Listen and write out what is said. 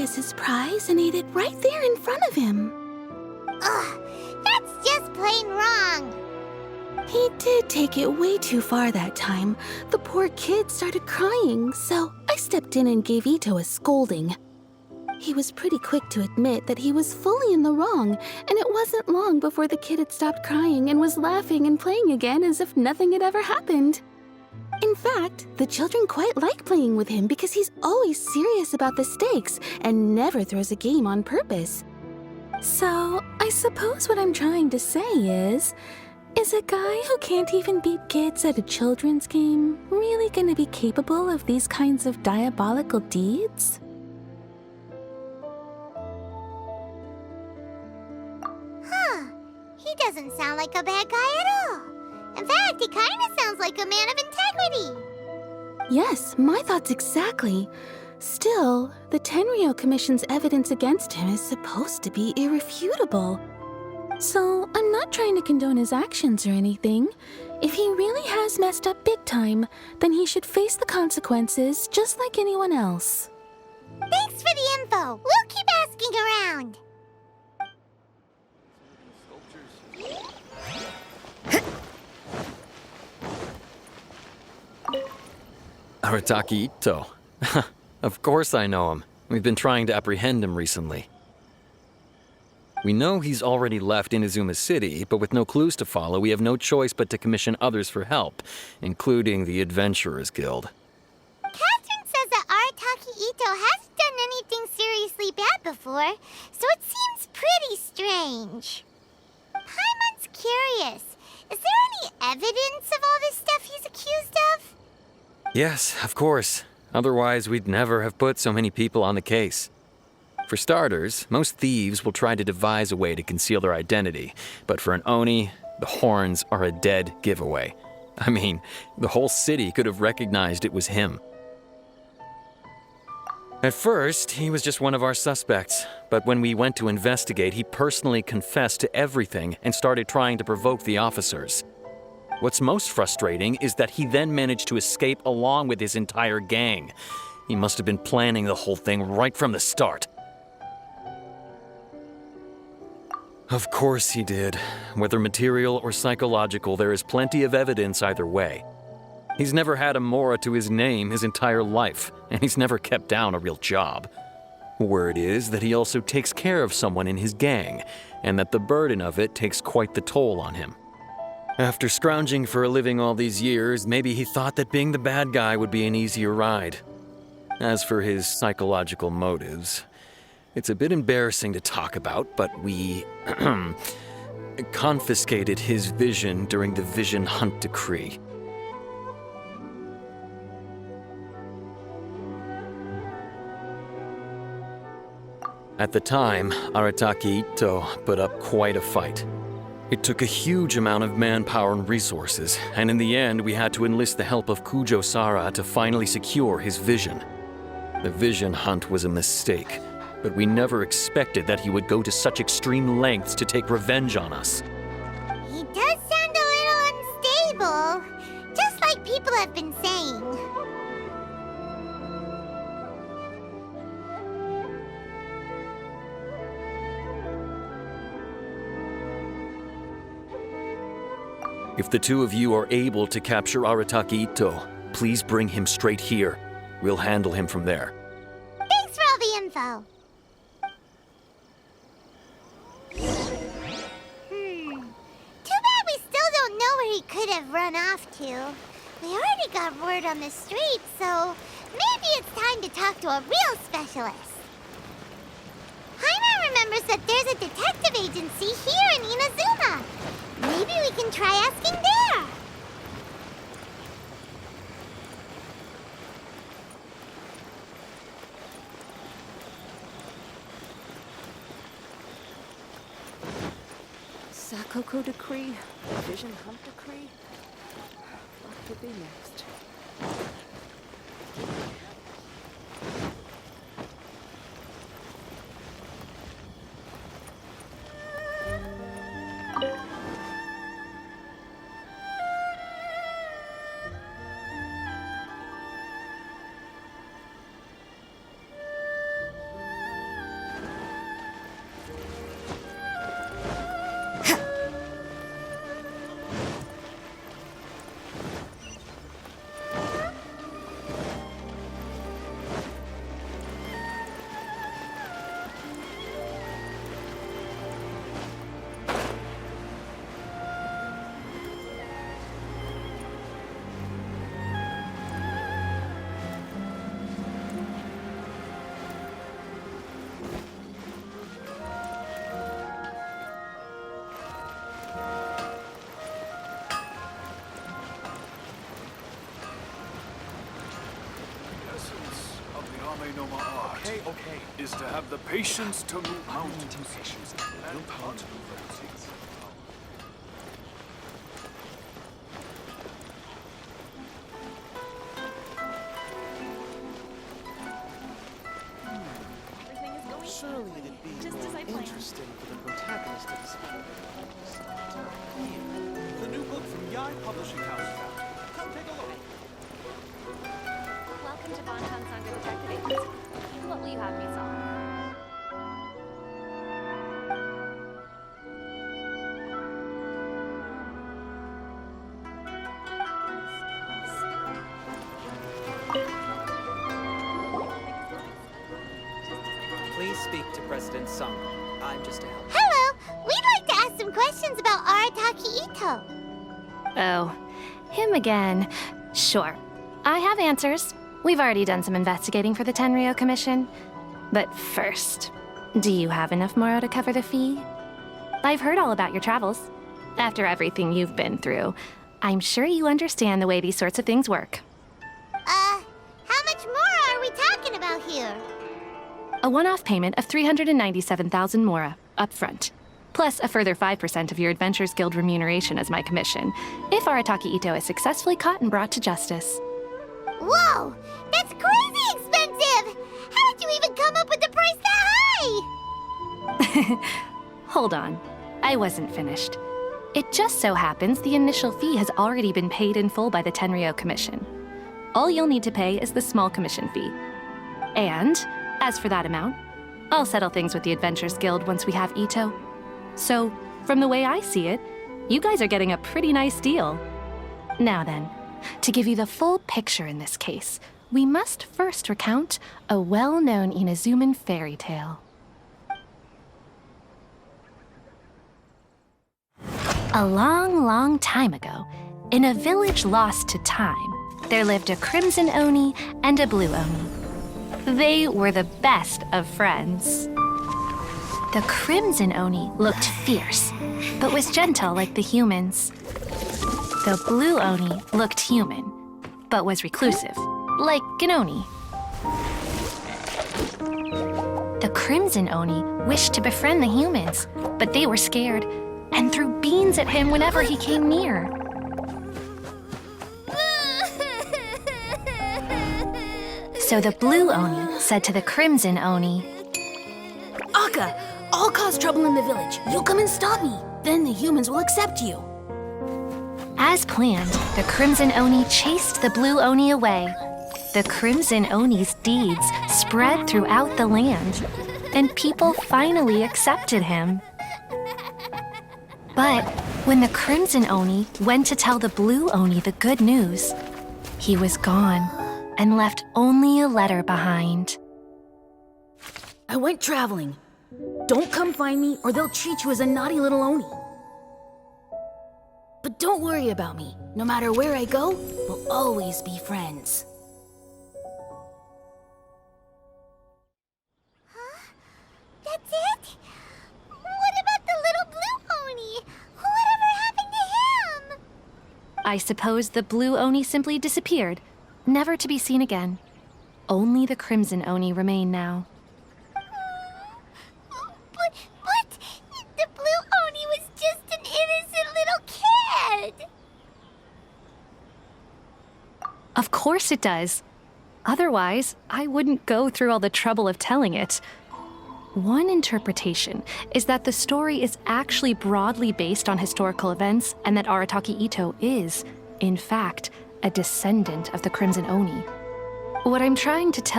as his prize and ate it right there in front of him. Ugh, that's just plain wrong. He did take it way too far that time. The poor kid started crying, so I stepped in and gave Itto a scolding. He was pretty quick to admit that he was fully in the wrong, and it wasn't long before the kid had stopped crying and was laughing and playing again as if nothing had ever happened. In fact, the children quite like playing with him because he's always serious about the stakes and never throws a game on purpose. So, I suppose what I'm trying to say is a guy who can't even beat kids at a children's game really gonna be capable of these kinds of diabolical deeds? He doesn't sound like a bad guy at all. In fact, he kind of sounds like a man of integrity. Yes, my thoughts exactly. Still, the Tenryou Commission's evidence against him is supposed to be irrefutable. So, I'm not trying to condone his actions or anything. If he really has messed up big time, then he should face the consequences just like anyone else. Thanks for the info. We'll keep asking around. Arataki Itto. Of course I know him. We've been trying to apprehend him recently. We know he's already left Inazuma City, but with no clues to follow, we have no choice but to commission others for help, including the Adventurers Guild. Catherine says that Arataki Itto hasn't done anything seriously bad before, so it seems pretty strange. Paimon's curious. Is there any evidence of all this stuff he's accused of? Yes, of course. Otherwise, we'd never have put so many people on the case. For starters, most thieves will try to devise a way to conceal their identity, but for an Oni, the horns are a dead giveaway. I mean, the whole city could have recognized it was him. At first, he was just one of our suspects, but when we went to investigate, he personally confessed to everything and started trying to provoke the officers. What's most frustrating is that he then managed to escape along with his entire gang. He must have been planning the whole thing right from the start. Of course he did. Whether material or psychological, there is plenty of evidence either way. He's never had a Mora to his name his entire life, and he's never kept down a real job. Word is that he also takes care of someone in his gang, and that the burden of it takes quite the toll on him. After scrounging for a living all these years, maybe he thought that being the bad guy would be an easier ride. As for his psychological motives, it's a bit embarrassing to talk about, but we confiscated his vision during the Vision Hunt Decree. At the time, Arataki Itto put up quite a fight. It took a huge amount of manpower and resources, and in the end we had to enlist the help of Kujo Sara to finally secure his vision. The Vision Hunt was a mistake, but we never expected that he would go to such extreme lengths to take revenge on us. He does sound a little unstable, just like people have been saying. If the two of you are able to capture Arataki Itto, please bring him straight here. We'll handle him from there. Thanks for all the info. Too bad we still don't know where he could have run off to. We already got word on the street, so maybe it's time to talk to a real specialist. Paimon remembers that there's a detective agency here in Inazuma. Maybe we can try asking there. Sakoko Decree, Vision Hunt Decree. What could be next? is to have the patience to move mountains and power to move mountains. Everything is going Surely it'd be just as I more planned. interesting for the protagonist of the story. Here, the new book from Yai Publishing House. Come take a look. Welcome to Bonton Saga Detective Agency. What will you have me solve? Please speak to President Sung. I'm just a help. Hello! We'd like to ask some questions about Arataki Itto. Oh, him again. Sure. I have answers. We've already done some investigating for the Tenryo Commission. But first, do you have enough Moro to cover the fee? I've heard all about your travels. After everything you've been through, I'm sure you understand the way these sorts of things work. How much more are we talking about here? A one-off payment of 397,000 Mora, up front. Plus a further 5% of your Adventures Guild remuneration as my commission, if Arataki Itto is successfully caught and brought to justice. Whoa! That's crazy expensive! How did you even come up with the price that high? Hold on. I wasn't finished. It just so happens the initial fee has already been paid in full by the Tenryo Commission. All you'll need to pay is the small commission fee. And, as for that amount, I'll settle things with the Adventures Guild once we have Itto. So, from the way I see it, you guys are getting a pretty nice deal. Now then, to give you the full picture in this case, we must first recount a well-known Inazuman fairy tale. A long, long time ago, in a village lost to time, there lived a crimson Oni and a blue Oni. They were the best of friends. The crimson Oni looked fierce, but was gentle like the humans. The blue Oni looked human, but was reclusive, like an Oni. The crimson Oni wished to befriend the humans, but they were scared and threw beans at him whenever he came near. So the blue Oni said to the crimson Oni, Akka, I'll cause trouble in the village. You come and stop me. Then the humans will accept you. As planned, the crimson Oni chased the blue Oni away. The crimson Oni's deeds spread throughout the land, and people finally accepted him. But when the crimson Oni went to tell the blue Oni the good news, he was gone and left only a letter behind. I went traveling. Don't come find me or they'll treat you as a naughty little Oni. But don't worry about me. No matter where I go, we'll always be friends. That's it? What about the little blue Oni? Whatever happened to him? I suppose the blue Oni simply disappeared, never to be seen again. Only the crimson Oni remain now. But the blue Oni was just an innocent little kid. Of course it does. Otherwise, I wouldn't go through all the trouble of telling it. One interpretation is that the story is actually broadly based on historical events and that Arataki Itto is, in fact, a descendant of the Crimson Oni. What I'm trying to tell